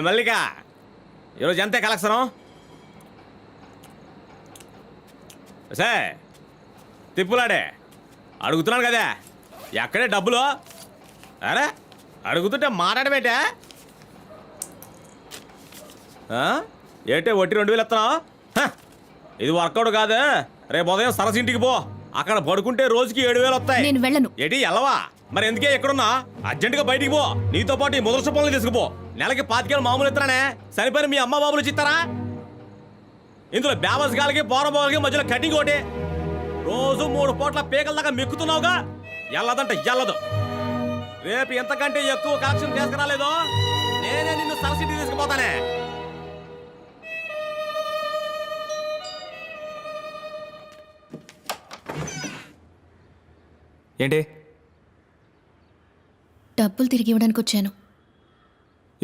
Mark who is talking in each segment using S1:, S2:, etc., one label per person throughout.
S1: మల్లిక ఈరోజు ఎంతే కలెక్షను సే తిప్పులాడే అడుగుతున్నాను కదా ఎక్కడే డబ్బులు అరే అడుగుతుంటే మాట్లాడబెట్టే ఏంటే వట్టి 2000 ఇస్తున్నావు ఇది వర్కౌట్ కాదు రేపు ఉదయం సరస్సు ఇంటికి పో అక్కడ పడుకుంటే రోజుకి 7000 వస్తాయి
S2: నేను వెళ్ళను
S1: ఏంటి ఎల్లవా మరి ఎందుకే ఎక్కడున్నా అర్జెంటుగా బయటికి పో నీతో పాటు ఈ ముదర్శ పనులు తీసుకుపో నెలకి 25,000 మామూలు ఇస్తానే సరిపోయిన మీ అమ్మ బాబులు ఇస్తారా ఇందులో బేవస్ గాలికి పోరబోలకి మధ్యలో కటింగ్ ఒకటి రోజు 3 పూట్ల పీకల దాకా మెక్కుతున్నావుగా ఎల్లదంట ఎల్లదు రేపు ఎంతకంటే ఎక్కువ కలెక్షన్ తీసుకురాలేదో నేనే నిన్ను సరస్వతి తీసుకుపోతానే
S3: ఏంటి
S2: డబ్బులు తిరిగి ఇవ్వడానికి వచ్చాను.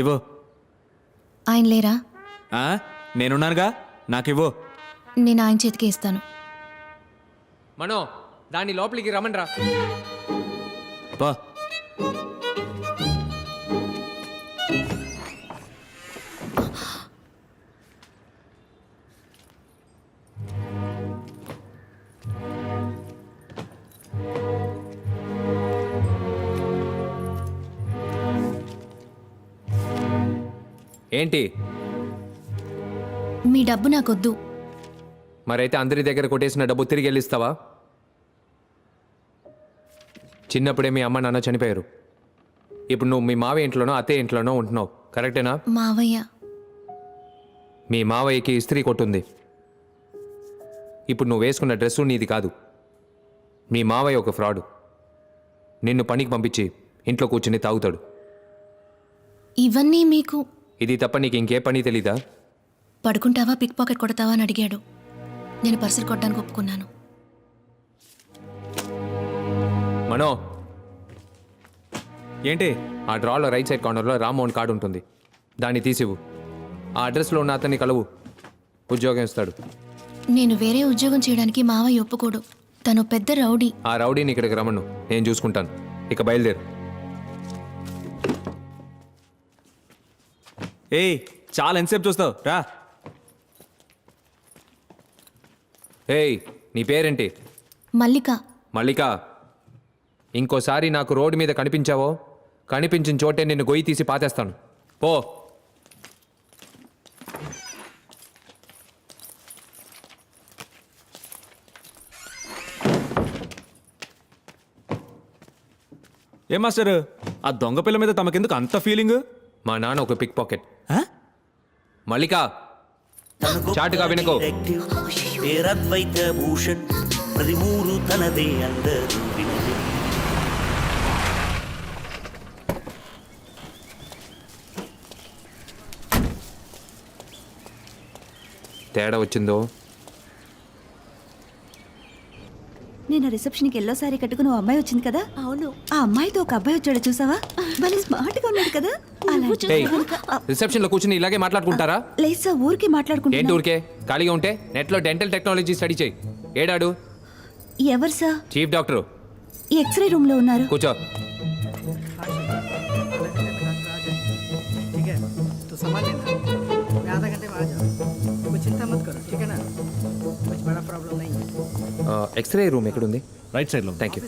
S3: ఇవ్వు.
S2: ఆయన లేరా?
S3: నేనున్నానుగా, నాకివ్వు.
S2: నేను ఆయన చేతికి ఇస్తాను.
S4: మనో దాన్ని లోపలికి రమ్మనరా.
S3: బా
S4: ఏంటి?
S2: మీ డబ్బు నాకొద్దు.
S4: మరైతే అందరి దగ్గర కొట్టేసిన డబ్బు తిరిగి వెళ్ళిస్తావా? చిన్నప్పుడే మీ అమ్మ నాన్న చనిపోయారు. ఇప్పుడు నువ్వు మీ మావయ్య ఇంట్లోనో అత్తయ్య ఇంట్లోనో ఉంటున్నావు, కరెక్టేనా?
S2: మావయ్య.
S4: మీ మావయ్యకి ఇస్త్రీ కొట్టుంది. ఇప్పుడు నువ్వు వేసుకున్న డ్రెస్సు నీది కాదు. మీ మావయ్య ఒక ఫ్రాడు. నిన్ను పనికి పంపించి ఇంట్లో కూర్చుని తాగుతాడు.
S2: ఇవన్నీ మీకు
S4: ఇది తప్ప నీకు ఇంకే పని తెలీదా?
S2: పడుకుంటావా, పిక్ పాకెట్ కొడతావా అని అడిగాడు. నేను పర్సులు కొట్టడానికి ఒప్పుకున్నాను.
S4: మనో,
S3: ఏంటి?
S4: ఆ డ్రాలో రైట్ సైడ్ కార్నర్లో రామ్మోహన్ కార్డు ఉంటుంది, దాన్ని తీసివు. ఆ అడ్రస్లో ఉన్న అతన్ని కలవు, ఉద్యోగం ఇస్తాడు.
S2: నేను వేరే ఉద్యోగం చేయడానికి మావయ్య ఒప్పుకోడు. తను పెద్ద రౌడీ.
S4: ఆ రౌడీని ఇక్కడికి రమ్మను, నేను చూసుకుంటాను. ఇక బయలుదేరు.
S3: ఏయ్, చాలా ఎంతసేపు చూస్తావు, రా.
S4: ఏయ్, నీ పేరేంటి?
S2: మల్లిక.
S4: మల్లిక, ఇంకోసారి నాకు రోడ్డు మీద కనిపించావో, కనిపించిన చోటే నిన్ను గొయ్యి తీసి పాతేస్తాను. పో.
S3: ఏం మాస్టర్, ఆ దొంగ పిల్ల మీద తమకెందుకు అంత ఫీలింగ్?
S4: మా నాన్న ఒక పిక్ పాకెట్. మల్లిక, చాటుగా వినుకో.
S5: పేరద్వైత భూషణ్ ప్రతిమూరు తనదే అందరూ వినదే.
S4: తేడా వచ్చిందో?
S6: నేను రిసెప్షన్కి ఎల్లో సారీ కట్టుకుని ఓ అమ్మాయి వచ్చింది కదా. అవును, ఆ అమ్మాయితో ఒక అబ్బాయి వచ్చాడు, చూసావా? భలే స్మార్ట్ గా ఉన్నాడు కదా.
S4: రిసెప్షన్ లో కూర్చుని ఇలాగే మాట్లాడుకుంటారా?
S6: లేదు సార్, ఊరికే
S4: ఏంటి
S6: మాట్లాడుకుంటున్నా.
S4: ఊరికే? ఖాళీగా ఉంటే నెట్లో డెంటల్ టెక్నాలజీ స్టడీ చేయి. ఏడాడు?
S6: ఎవరు sir?
S4: Chief doctor.
S6: X ray room లో ఉన్నారు.
S4: కూర్చో. ఎక్స్రే రూమ్ ఎక్కడుంది?
S3: రైట్ సైడ్లో.
S4: Thank you.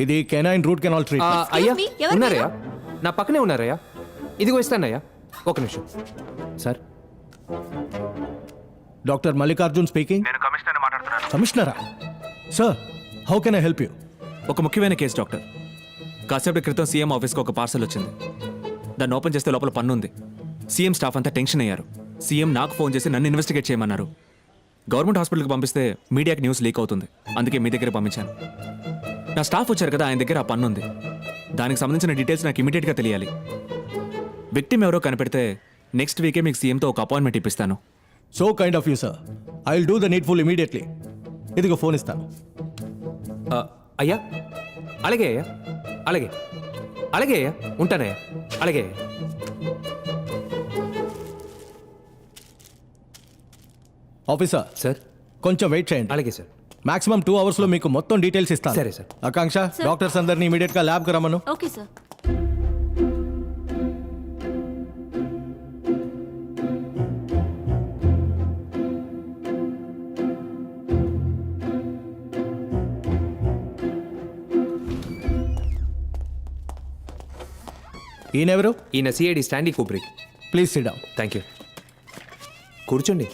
S7: ఇది కెనైన్ రూట్ కెనాల్ ట్రీట్మెంట్.
S4: అయ్యా
S2: me, ఎవరు
S4: ఉన్నారయ్యా, నా పక్కనే ఉన్నారయ్యా. ఇదిగో ఇస్తానయ్యా, ఒక నిమిషం. Sir,
S7: doctor Mallikarjun speaking.
S8: నేను కమిషనర్ మాట్లాడుతున్నాను.
S7: కమిషనరా? Sir, how can I help you?
S3: ఒక ముఖ్యమైన కేసు డాక్టర్. కాసేపటి క్రితం సీఎం ఆఫీస్కి ఒక పార్సల్ వచ్చింది. దాన్ని ఓపెన్ చేస్తే లోపల పన్ను ఉంది. సీఎం స్టాఫ్ అంతా టెన్షన్ అయ్యారు. సీఎం నాకు ఫోన్ చేసి నన్ను ఇన్వెస్టిగేట్ చేయమన్నారు. గవర్నమెంట్ హాస్పిటల్కి పంపిస్తే మీడియాకి న్యూస్ లీక్ అవుతుంది, అందుకే మీ దగ్గర పంపించాను. నా స్టాఫ్ వచ్చారు కదా, ఆయన దగ్గర ఆ పన్ను ఉంది. దానికి సంబంధించిన డీటెయిల్స్ నాకు ఇమీడియట్గా తెలియాలి. విక్టిమ్ ఎవరో కనిపెడితే నెక్స్ట్ వీకే మీకు సీఎంతో ఒక అపాయింట్మెంట్ ఇప్పిస్తాను.
S7: So kind of you sir. I will do the needful immediately. ఇదిగో ఫోన్ ఇస్తాను.
S4: అయ్యా, అలాగే అయ్యా, అలాగే అలాగే అయ్యా, ఉంటానయ్యా, అలాగే.
S7: ఆఫీసర్,
S4: సార్,
S7: కొంచెం వెయిట్ చేయండి.
S4: అలాగే సార్.
S7: మాక్సిమం 2 అవర్స్లో మీకు మొత్తం డీటెయిల్స్ ఇస్తాను.
S4: సరే, సార్.
S7: ఆకాంక్ష, డాక్టర్స్ అందరినీ ఇమీడియట్గా ల్యాబ్కి రమ్మను.
S2: Okay sir.
S7: ఈయనెవరు?
S4: ఈయన CID Stanley Kubrick.
S7: Please sit down.
S4: Thank you. కూర్చోండి.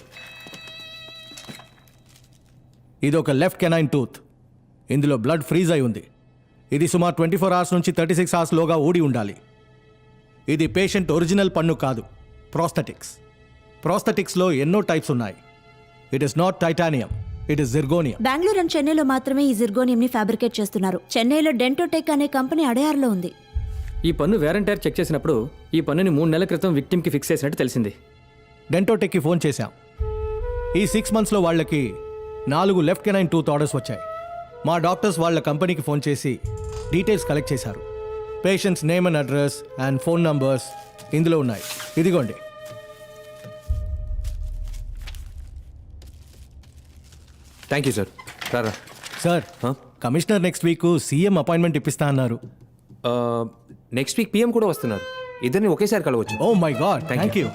S7: ఇది ఒక లెఫ్ట్ కెనైన్ టూత్. ఇందులో బ్లడ్ ఫ్రీజ్ అయి ఉంది. ఇది సుమారు 24 అవర్స్ నుంచి 36 అవర్స్ లోగా ఊడి ఉండాలి. ఇది పేషెంట్ ఒరిజినల్ పన్ను కాదు, ప్రోస్థెటిక్స్. ప్రోస్థెటిక్స్లో ఎన్నో టైప్స్ ఉన్నాయి. It is not titanium, it is zirconium.
S8: Bengaluru and చెన్నైలో మాత్రమే ఈ జిర్గోనియం ని ఫ్యాబ్రికేట్ చేస్తున్నారు. చెన్నైలో డెంటోటెక్ అనే కంపెనీ అడయార్లో ఉంది.
S9: ఈ పన్ను వేరంటైర్ చెక్ చేసినప్పుడు ఈ పన్నుని 3 నెలల క్రితం విక్టిమ్కి ఫిక్స్ చేసినట్టు తెలిసింది.
S7: డెంటోటెక్కి ఫోన్ చేశాం. ఈ 6 మంత్స్లో వాళ్ళకి 4 లెఫ్ట్ కెనైన్ టూత్ ఆర్డర్స్ వచ్చాయి. మా డాక్టర్స్ వాళ్ళ కంపెనీకి ఫోన్ చేసి డీటెయిల్స్ కలెక్ట్ చేశారు. Patients name and address and phone numbers ఇందులో ఉన్నాయి. ఇదిగోండి.
S4: Thank you sir. రారా.
S7: Sir, commissioner next week CM appointment ఇప్పిస్తా అన్నారు.
S4: నెక్స్ట్ వీక్ పిఎం కూడా వస్తున్నారు. ఇద్దరిని ఒకేసారి కలవచ్చు.
S7: Oh my god,
S4: Thank
S7: thank you.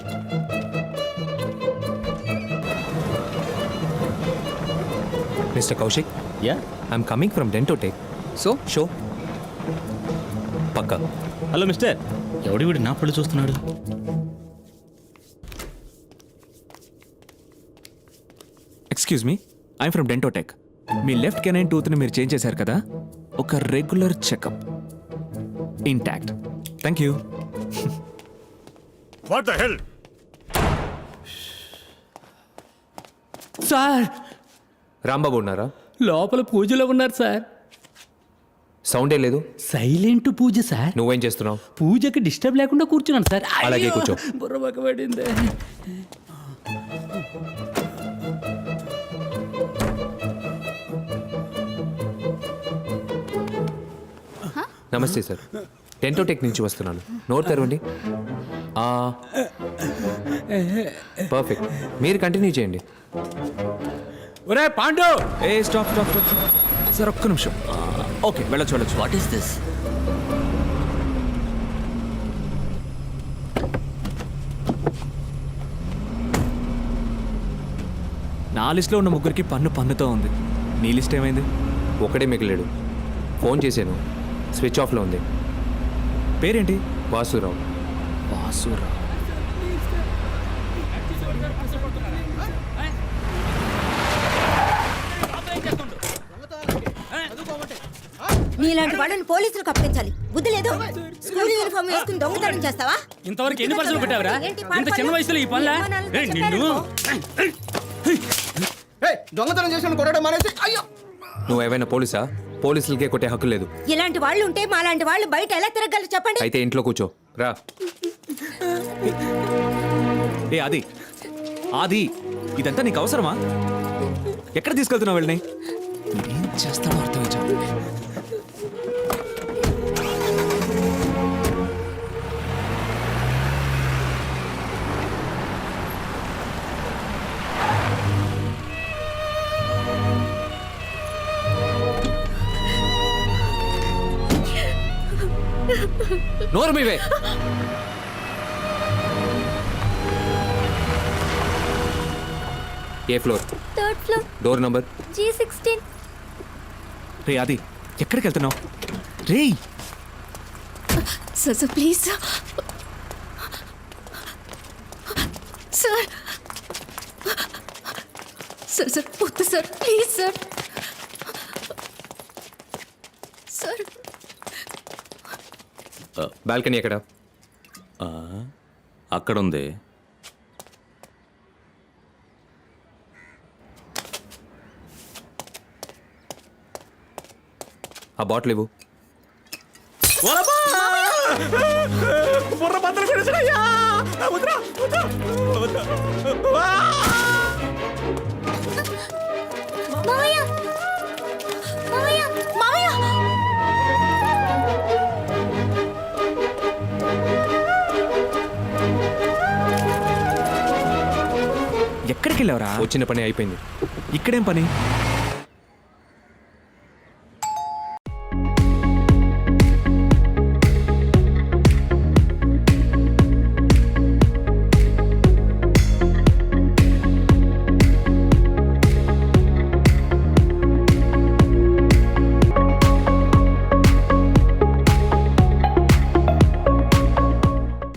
S4: Mister Kaushik,
S1: yeah,
S4: I'm coming from Dentotech. So show పక్కా.
S1: Hello mister.
S5: ఎవడి వీడు నా పళ్ళు చూస్తున్నాడు?
S3: Excuse me, I'm from Dentotech. మీ లెఫ్ట్ కెనైన్ టూత్ని మీరు చేంజ్ చేశారు కదా, ఒక regular checkup intact. Thank you.
S10: What the hell?
S9: సార్,
S4: రాంబాబు ఉన్నారా?
S9: లోపల పూజలో ఉన్నారు సార్.
S4: సౌండే లేదు.
S9: Silent puja sir.
S4: నువ్వేం చేస్తున్నావు?
S9: పూజకి డిస్టర్బ్ లేకుండా కూర్చున్నాను సార్.
S4: అలాగే
S9: అయ్యో,
S4: కూర్చో.
S9: బుర్ర పడింది.
S4: నమస్తే సార్. డెంటోటెక్ నుంచి వస్తున్నాను. నోట్ తెరవండి. పర్ఫెక్ట్. మీరు కంటిన్యూ చేయండి.
S9: ఒరే పాండు,
S3: ఏ స్టాప్ స్టాప్ స్టాప్. సార్ ఒక్క నిమిషం. ఓకే, వెళ్ళొచ్చు వెళ్ళొచ్చు.
S5: What is this?
S3: నా లిస్ట్లో ఉన్న ముగ్గురికి పన్నుతో ఉంది. నీ లిస్ట్ ఏమైంది?
S4: ఒకడే మిగిలాడు. ఫోన్ చేశాను, స్విచ్ ఆఫ్లో ఉంది.
S3: పేరేంటి?
S4: వాసురావు.
S3: వాసురా.
S8: నీలాంటి వాళ్ళని పోలీసులకు అప్పగించాలి. బుద్ధి లేదు. స్కూల్ యూనిఫామ్ వేసుకుని దొంగతనం చేస్తావా?
S9: ఇంతవరకు ఎన్ని పర్సలు పెట్టావరా?
S8: ఏంటి
S9: ఇంత చిన్న వయసులో ఈ పనులా? నిన్ను
S7: దొంగతనం చేసిన కొట్టడం మానేసి. అయ్యో,
S4: నువ్వు ఏమైనా పోలీసా? పోలీసులకే కొట్టే హక్కు లేదు.
S8: ఇలాంటి వాళ్ళు ఉంటే మాలాంటి వాళ్ళు బయట ఎలా తిరగలరు చెప్పండి.
S4: అయితే ఇంట్లో కూర్చో. రా.
S3: ఏ ఆది, ఆది, ఇదంతా నీకు అవసరమా? ఎక్కడ తీసుకెళ్తున్నావు వెళ్ళని? ఏం చేస్తాడో అర్థం వచ్చా.
S4: నోరు మీవే. ఏ floor?
S8: 3rd floor,
S4: door number?
S8: G16.
S3: రే ఆది, ఎక్కడికి వెళ్తున్నావు? రే
S2: sir sir please sir. Sir sir sir వద్దు sir, please sir. Sir
S4: balcony ఎక్కడ?
S1: అక్కడ ఉంది.
S4: ఆ బాటిల్ ఇవ్వు.
S1: బుర్ర బద్దలు కొట్టేసాడయ్యా. వద్దురా, వద్దురా, వద్దురా.
S8: మావయ్య, మావయ్య, మావయ్య.
S3: ఎక్కడికి వెళ్ళావురా?
S4: వచ్చిన పని అయిపోయింది.
S3: ఇక్కడేం పని?